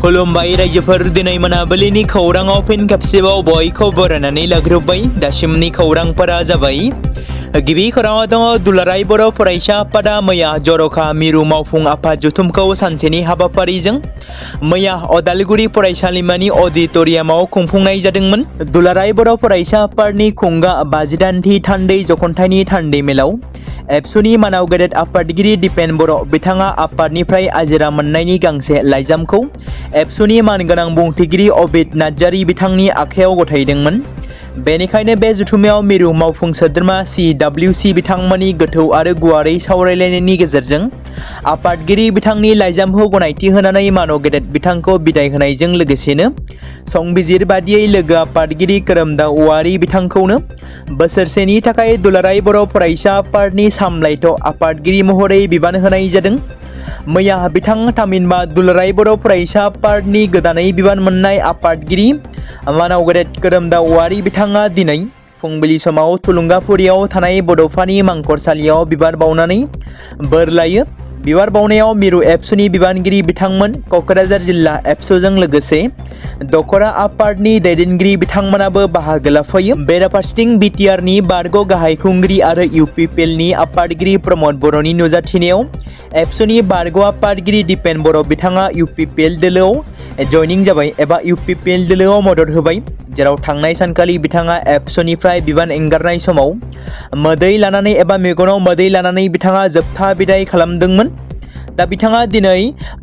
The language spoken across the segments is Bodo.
खुलुमबाय रायजोफोर, दिनै मोनाबिलिनि खौराङाव फिन खेबसेबाव बयखौ बरायनानै लाग्रोबाय। दासिमनि खौरांफोरा जाबाय। गिबि खौराङाव दङ दुलाराय बर' फरायसा आफादा मैया जर'खा मिरु मावफुं आफाद जथुमखौ सानसेनि हाबाफारिजों मैया अदालगुरि फरायसालिमानि अडिट'रियामाव खुंफुंनाय जादोंमोन। दुलाराय बर' फरायसा आफादनि खुंगा 58थि थान्दै जखनथाइनि थान्दै मेलाव एबसुनि मानाव गेदेर आफादगिरि दिपेन बर' बिथाङा आफादनिफ्राय आजिरा मोननायनि गांसे लाइजामखौ एबसुनि मानगोनां बुंथिगिरि अबिद नार्जारी बिथांनि आखायाव गथायदोंमोन। बेनिखायनो बे जथुमायाव मिरु मावफुं सोद्रोमा CWC बिथांमोननि गोथौ आरो गुवारै सावरायलायनायनि गेजेरजों आफादगिरि बिथांनि लाइजामखौ गनायथि होनानै मानाव गेदेर बिथांखौ बिदाय होनायजों लोगोसेनो संबिजिर बादियै लोगो आफादगिरि खोरोमदाव औवारी बिथांखौनो बोसोरसेनि थाखाय दुलाराय बर' फरायसा आफादनि सामलायथ' आफादगिरि महरै बिबान होनाय जादों। मैया बिथां थामहिनबा दुलाराय बर' फरायसा आफादनि गोदानै बिबान मोननाय आफादगिरि मानाव गेदेर खोरोमदाव औवारी बिथाङा दिनै फुंबिलि समाव थुलुंगाफुरियाव थानाय बड'फानि मांखरसालियाव बिबार बावनानै बोर लायो। बिबार बावनायाव मिरु एबसुनि बिबानगिरि बिथांमोन, क'क्राझार जिल्ला एबसुजों लोगोसे दखरा आफादनि दैदेनगिरि बिथांमोनाबो बाहागो लाफायो। बेराफारसेथिं BTRनि बारग' गाहाय खुंगिरि आरो UPPLनि आफादगिरि प्रमद बर'नि नुजाथिनायाव एबसुनि बारग' आफादगिरि दिपेन बर' बिथाङा UPPL दोलोआव जयनिं जाबाय एबा UPPL दोलोआव मदद होबाय, जेराव थांनाय सानखालि बिथाङा एबसुनिफ्राय बिबान एंगारनाय समाव मोदै लानानै एबा मेगनाव मोदै लानानै बिथाङा जोबथा बिदाय खालामदोंमोन। दा बिथाङा दिनै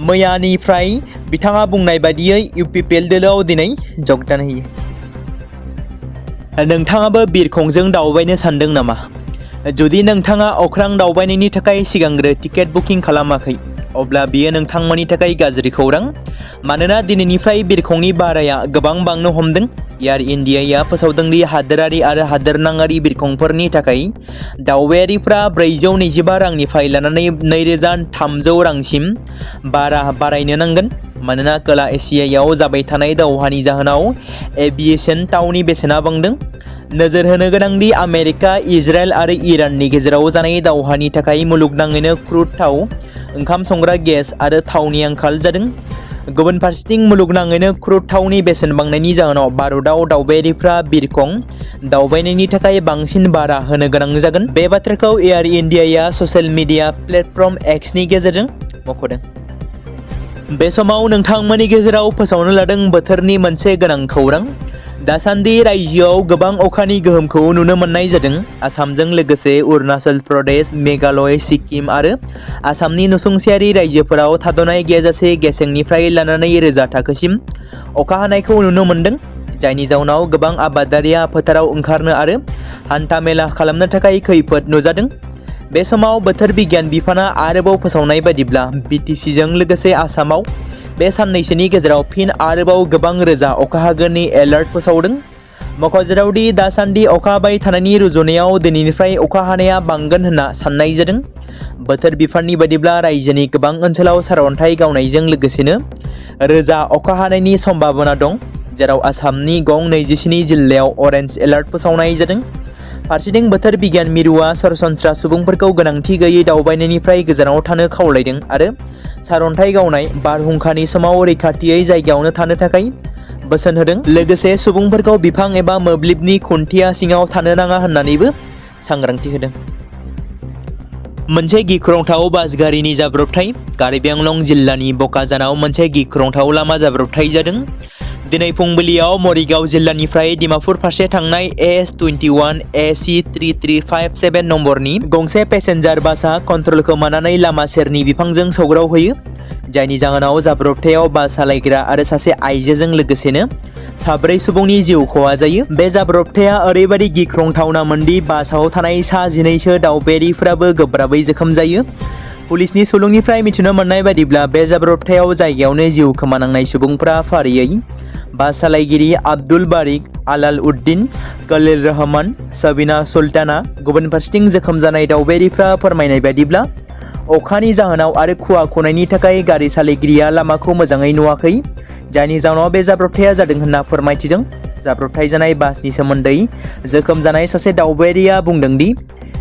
मैयानिफ्राय बिथाङा बुंनाय बादियै UPPL दोलोआव दिनै जगदान होयो। नोंथाङाबो बिरखंजों दावबायनो सानदों नामा? जुदि नोंथाङा अख्रां दावबायनायनि थाखाय सिगांग्रो टिकेट बुकिं खालामाखै, अब्ला बियो नोंथांमोननि थाखाय गाज्रि खौरां। मानोना दिनैनिफ्राय बिरखंनि भाराया गोबां बांनो हमदों। एयार इन्डियाया फोसावदों दि हादोरारि आरो हादोरनाङारि बिरखंफोरनि थाखाय दावबायारिफ्रा 425 रांनिफ्राय लानानै 2300 रांसिम भारा बारायनो नांगोन। मानोना खोला एसियायाव जाबाय थानाय दावहानि जाहोनाव एभिएशन थावनि बेसेना बांदों। नोजोर होनो गोनांदि आमेरिका, इजराइल आरो इराननि गेजेराव जानाय दावहानि थाखाय मुलुगनाङैनो क्रुड थाव, ओंखाम संग्रा गेस आरो थावनि आंखाल जादों। गुबुन फारसेथिं मुलुगनाङैनो क्रुड थावनि बेसेन बांनायनि जाहोनाव भारतआव दावबायारिफ्रा बिरखं दावबायनायनि थाखाय बांसिन भारा होनो गोनां जागोन। बे बाथ्राखौ एयार इन्डियाया ससियेल मिडिया प्लेटफर्म एक्सनि गेजेरजों मख'दों। बे समाव नोंथांमोननि गेजेराव फोसावनो लादों बोथोरनि मोनसे गोनां खौरां। दासान्दि रायजोआव गोबां अखानि गोहोमखौ नुनो मोननाय जादों। आसामजों लोगोसे अरुणाचल प्रदेश, मेघालय, सिक्किम आरो आसामनि नसुंसेयारि रायजोफोराव थाद'नाय गैयाजासे गेसेंनिफ्राय लानानै रोजा थाखोसिम अखा हानायखौ नुनो मोन्दों, जायनि जाउनाव गोबां आबादारिया फोथाराव ओंखारनो आरो हान्था मेला खालामनो थाखाय खैफोद नुजादों। बे समाव बोथोर बिगियान बिफाना आरोबाव फोसावनाय बादिब्ला BTCजों लोगोसे आसामाव बे साननैसोनि गेजेराव फिन आरोबाव गोबां रोजा अखा हागोननि एलार्ट फोसावदों। मख'जाथावदि दासान्दि अखा हाबाय थानायनि रुजुनायाव दिनैनिफ्राय अखा हानाया बांगोन होनना साननाय जादों। बोथोर बिफाननि बादिब्ला रायजोनि गोबां ओनसोलाव सारअन्थाइ गावनायजों लोगोसेनो रोजा अखा हानायनि सम्भाबना दं, जेराव आसामनि गं 27 जिल्लायाव अरेन्ज एलार्ट फोसावनाय जादों। फारसेथिं बोथोर बिगियान मिरुआ सरासनस्रा सुबुंफोरखौ गोनांथि गैयै दावबायनायनिफ्राय गोजानाव थानो खावलायदों आरो सारअन्थाइ गावनाय, बारहुंखानि समाव रैखाथियै जायगायावनो थानो थाखाय बोसोन होदों। लोगोसे सुबुंफोरखौ बिफां एबा मोब्लिबनि खुन्थिया सिङाव थानो नाङा होननानैबो सांग्रांथि होदों। मोनसे गिख्रंथाव बास गारिनि जाब्रबथाय। कार्बि आंलं जिल्लानि बकाजानाव मोनसे गिख्रंथाव लामा जाब्रबथाय जादों। दिनै फुंबिलियाव मरिगाव जिल्लानिफ्राय डिमापुर फारसे थांनाय AS21 AC 3357 नम्बरनि गंसे पेसेन्जार बासआ कन्ट्रल खोमानानै लामा सेरनि बिफांजों सौग्रावहैयो, जायनि जाहोनाव जाब्रबथायाव बास सालायग्रा आरो सासे आइजोजों लोगोसेनो 4 सुबुंनि जिउ खहा जायो। बे जाब्रबथाया ओरैबायदि गिख्रंथावनामोनदि बासाव थानाय सा 12 दावबायारिफ्राबो गोब्राबै जोखोम जायो। पुलिसनि सुलुंनिफ्राय मिथिनो मोननाय बादिब्ला बे जाब्रबथायाव जायगायावनो जिउ खोमानांनाय सुबुंफ्रा फारियै बास सालायगिरि आब्दुल बारिक, आलाल उद्दीन, खलील रहमान, सबिना सुल्ताना। गुबुन फारसेथिं जोखोम जानाय दावबायारिफ्रा फोरमायनाय बादिब्ला अखानि जाहोनाव आरो खुवा खुनायनि थाखाय गारि सालायगिरिया लामाखौ मोजाङै नुवाखै, जायनि जाहोनाव बे जाब्रबथाया जादों होनना फोरमायथिदों। जाब्रबथाय जानाय बासनि सोमोन्दै जोखोम जानाय सासे दावबायारिया बुंदों दि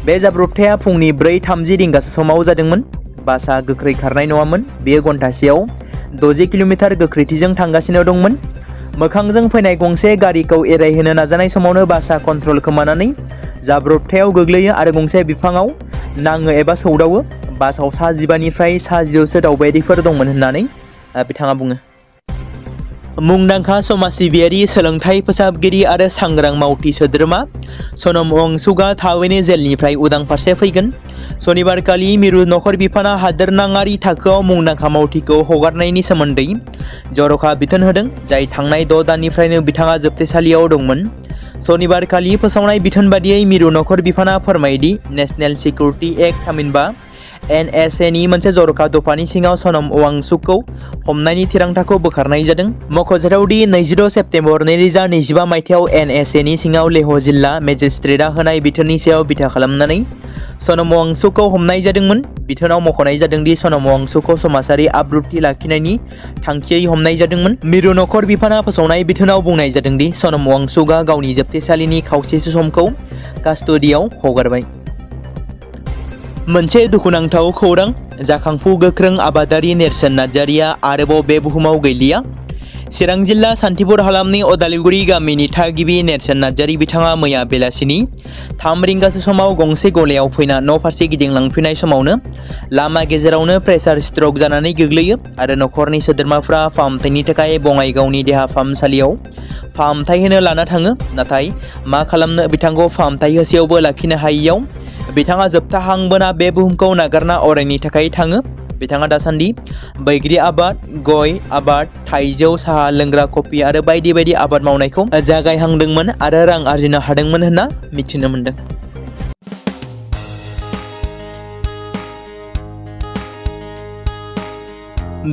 बे जाब्रबथाया फुंनि 4:30 रिंगासो समाव जादोंमोन। बासआ गोख्रै खारनाय नङामोन। बेयो घन्टासेयाव 60 किल'मिटार गोख्रैथिजों थांगासिनो दंमोन। मोखांजों फैनाय गंसे गारिखौ एरायहोनो नाजानाय समावनो बासआ कन्ट्रल खोमानानै जाब्रबथायाव गोग्लैयो आरो गंसे बिफाङाव नाङो एबा सौदावो। बासआव सा 15निफ्राय सा 10 दावबायारिफोर दंमोन होननानै बिथाङा बुङो। मुंदांखा समाज सिबियारि, सोलोंथाइ फोसाबगिरि आरो सांग्रां मावथि सोद्रोमा सनम वांचुकआ थाबैनो जेलनिफ्राय उदां फारसे फैगोन। सनिबारखालि मिरु नखर बिफाना हादोरनाङारि थाखोआव मुंदांखा मावथिखौ हगारनायनि सोमोन्दै जर'खा बिथोन होदों, जाय थांनाय 6 दाननिफ्रायनो बिथाङा जोबथेसालियाव दंमोन। सनिबारखालि फोसावनाय बिथोन बादियै मिरु नखर बिफाना फोरमायदि नेशनेल सिकिउरिटि एक्ट थामहिनबा NSA नि मोनसे जर'खा दफानि सिङाव सनम वांचुकखौ हमनायनि थिरांथाखौ बोखारनाय जादों। मख'जाथाव दि 26 सेप्तेम्बर 2025 मायथाइयाव NSA नि सिङाव लेह जिल्ला मेजिस्ट्रेटआ होनाय बिथोननि सायाव बिथा खालामनानै सनम वांचुकखौ हमनाय जादोंमोन। बिथोनाव मख'नाय जादों दि सनम वांचुकखौ समाजारि आब्रुथि लाखिनायनि थांखियै हमनाय जादोंमोन। मिरु नखर बिफाना फोसावनाय बिथोनाव बुंनाय जादों दि सनम वांचुकआ गावनि जोबथेसालिनि खावसेसो समखौ कास्टडियाव हगारबाय। मोनसे दुखुनांथाव खौरां, जाखांफु गोख्रों आबादारि नेरसोन नार्जारिया आरोबाव बे बुहुमाव गैलिया। चिरां जिल्ला सान्थिपुर हालामनि अदालगुरि गामिनि थागिबि नेरसोन नार्जारि बिथाङा मैया बेलासिनि 3 रिंगासो समाव गंसे गलायाव फैना न' फारसे गिदिंलांफिनाय समावनो लामा गेजेरावनो प्रेसार स्ट्रक जानानै गोग्लैयो आरो नखरनि सोद्रोमाफ्रा फाहामथायनि थाखाय बङाइगावनि देहा फाहामसालियाव फाहामथाय होनो लाना थाङो। नाथाय मा खालामनो, बिथांखौ फाहामथाय होसेयावबो लाखिनो हायैयाव बिथाङा जोबथा हां बोना बे बुहुमखौ नागारना अरायनि थाखाय थाङो। बिथाङा दासान्दि बैग्रि आबाद, गय आबाद, थाइजौ, साहा, लोंग्रा कफि आरो बायदि बायदि आबाद मावनायखौ जागायहांदोंमोन आरो रां आरजिनो हादोंमोन होनना मिथिनो मोन्दों।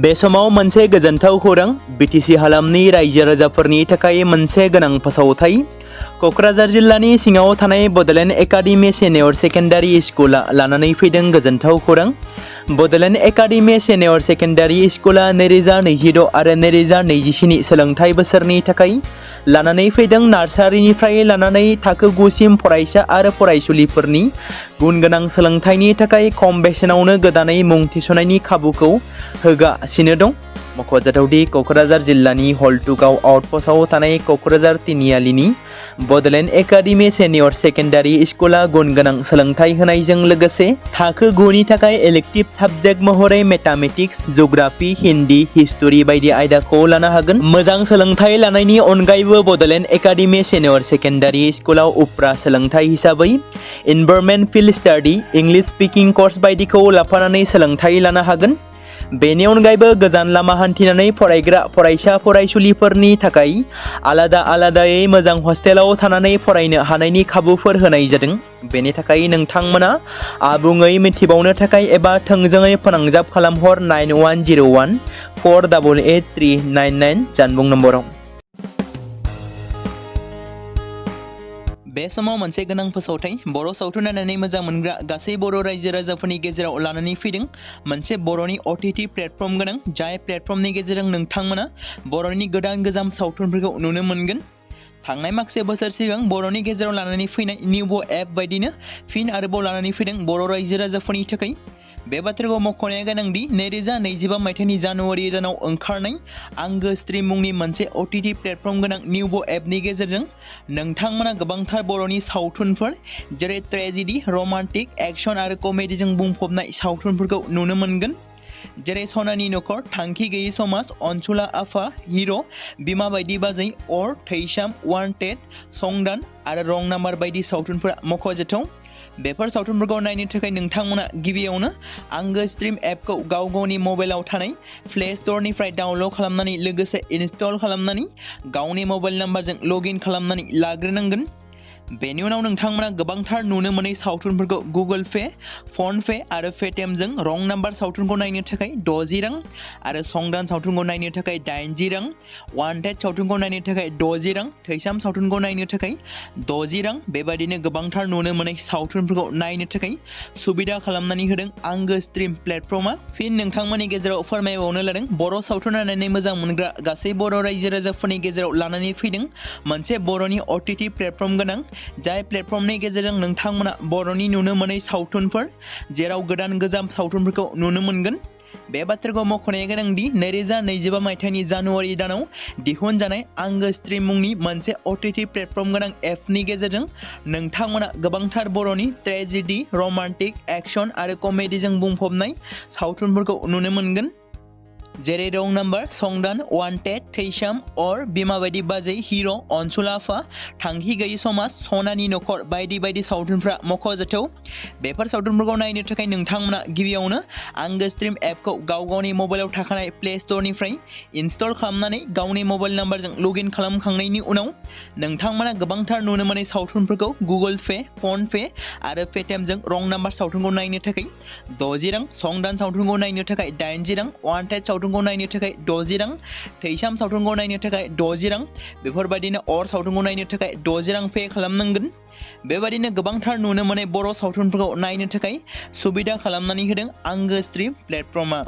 बे समाव मोनसे गोजोनथाव खौरां, BTC हालामनि रायजो राजाफोरनि थाखाय मोनसे गोनां फोसावथाय। क'क्राझार जिल्लानि सिङाव थानाय बड'लेण्ड एकाडेमि सिनियर सेकेन्डारि स्कुला लानानै फैदों गोजोनथाव खौरां। बड'लेण्ड एकाडेमि सिनियर सेकेन्डारि स्कुला 2026 आरो 2027 सोलोंथाइ बोसोरनि थाखाय लानानै फैदों नार्सारिनिफ्राय लानानै थाखो 9 सिम फरायसा आरो फरायसुलिफोरनि गुन गोनां सोलोंथाइनि थाखाय खम बेसेनावनो गोदानै मुं थिसननायनि खाबुखौ होगासिनो दं। मख'जाथावदि क'क्राझार जिल्लानि हल्टुगाव आउटपस्टआव थानाय क'क्राझार तिनिआलिनि बड'लेण्ड एकाडेमि सिनियर सेकेन्डारि स्कुला गुन गोनां सोलोंथाइ होनायजों लोगोसे थाखो 9 नि थाखाय इलेक्टिभ साबजेक्ट महरै मेथामेटिक्स, जिअ'ग्राफि, हिन्दी, हिस्टरि बायदि आयदाखौ लानो हागोन। मोजां सोलोंथाइ लानायनि अनगायैबो बड'लेण्ड एकाडेमि सिनियर सेकेन्डारि स्कुलाव उफ्रा सोलोंथाइ हिसाबै environment field study, English speaking course बायदिखौ लाफानानै सोलोंथाइ लानो हागोन। बेनि अनगायैबो गोजान लामा हान्थिनानै फरायग्रा फरायसा फरायसुलिफोरनि थाखाय आलादा आलादायै मोजां हस्टेलाव थानानै फरायनो हानायनि खाबुफोर होनाय जादों। बेनि थाखाय नोंथांमोना आबुङै मिथिबावनो थाखाय एबा थोंजोङै फोनांजाब खालामहर 9101 488 399 जानबुं नम्बराव। बे समाव मोनसे गोनां फोसावथाय, बर' सावथुन नायनानै मोजां मोनग्रा गासै बर' रायजो राजाफोरनि गेजेराव लानानै फैदों मोनसे बर'नि OTT प्लेटफर्म गोनां, जाय प्लेटफर्मनि गेजेरजों नोंथांमोना बर'नि गोदान गोजाम सावथुनफोरखौ नुनो मोनगोन। थांनाय माखासे बोसोर सिगां बर'नि गेजेराव लानानै फैनाय निउबो एप बायदिनो फिन आरोबाव लानानै फैदों बर' रायजो राजाफोरनि थाखाय। बे बाथ्राखौ मख'नाया गोनांदि 2025 मायथाइनि जानुवारि दानाव ओंखारनाय आंगो स्ट्रिम मुंनि मोनसे OTT प्लेटफर्म गोनां निउबो एपनि गेजेरजों नोंथांमोना गोबांथार बर'नि सावथुनफोर जेरै ट्रेजेडि, रमान्टिक, एक्सन आरो कमेडिजों बुंफबनाय सावथुनफोरखौ नुनो मोनगोन। जेरै सनानि नखर, थांखि गैयै समाज, अनसुला आफा, हिर', बिमा बायदि बाजै, अर, थैसाम, वान्टेड, संदान आरो रं नाम्बार बायदि सावथुनफोरा मख'जाथाव। बेफोर सावथुनफोरखौ नायनो थाखाय नोंथांमोना गिबियावनो आंगो स्ट्रिम एपखौ गाव गावनि मबाइलाव थानाय प्ले स्ट'रनिफ्राय डाउनल'ड खालामनानै लोगोसे इनस्टल खालामनानै गावनि मबाइल नाम्बारजों लगइन खालामनानै लाग्रोनांगोन। बेनि उनाव नोंथांमोना गोबांथार नुनो मोनै सावथुनफोरखौ गुगोल पे, फन पे आरो पेटिएमजों रं नाम्बार सावथुनखौ नायनो थाखाय 60 रां आरो संदान सावथुनखौ नायनो थाखाय 80 रां, वान्टेड सावथुनखौ नायनो थाखाय 60 रां, थैसाम सावथुनखौ नायनो थाखाय 60 रां बेबायदिनो गोबांथार नुनो मोनै सावथुनफोरखौ नायनो थाखाय सुबिदा खालामनानै होदों आंगो स्ट्रिम प्लेटफर्मा। फिन नोंथांमोननि गेजेराव फोरमायबावनो लादों बर' सावथुन नायनानै मोजां मोनग्रा गासै बर' रायजो राजाफोरनि गेजेराव लानानै फैदों मोनसे बर'नि OTT प्लेटफर्म गोनां, जाय प्लेटफर्मनि गेजेरजों नोंथांमोना बर'नि नुनो मोनै सावथुनफोर जेराव गोदान गोजाम सावथुनफोरखौ नुनो मोनगोन। बे बाथ्राखौ मख'नाया गोनांदि 2025 मायथाइनि जानुवारि दानाव दिहुनजानाय आंगो स्ट्रिम मुंनि मोनसे OTT प्लेटफर्म गोनां एपनि गेजेरजों नोंथांमोना गोबांथार बर'नि ट्रेजेडी, रमान्टिक, एक्शन आरो कमेडीजों बुंफबनाय सावथुनफोरखौ नुनो मोनगोन। जेरै रं नाम्बार, संदान, वान्टेड, थैसाम, अर, बिमा बायदि बाजै, हिर', अनसुल आफा, थांखि गैयि समाज, सनानि नखर बायदि बायदि सावथुनफ्रा मख'जाथाव। बेफोर सावथुनफोरखौ नायनो थाखाय नोंथांमोना गिबियावनो आंगो स्ट्रिम एपखौ गावनि मबाइलाव थाखानाय प्ले स्ट'रनिफ्राय इनस्टल खालामनानै गावनि मबाइल नाम्बारजों लगइन खालामखांनायनि उनाव नोंथांमोना गोबांथार नुनो मोननाय सावथुनफोरखौ गुगोल पे, फन पे आरो पेटिएमजों रं नाम्बार सावथुनखौ नायनो थाखाय 60 रां, संदान सावथुनखौ नायनो थाखाय 80 रां, वान्टेड सावथुनखौ नायनो थाखाय 60 रां, थैसाम सावथुनखौ नायनो थाखाय 60 रां, बेफोरबायदिनो अर सावथुनखौ नायनो थाखाय 60 रां पे खालामनांगोन। बेबायदिनो गोबांथार नुनो मोननाय बर' सावथुनफोरखौ नायनो थाखाय सुबिदा खालामनानै होदों आंगो स्ट्रिम प्लेटफर्मआ।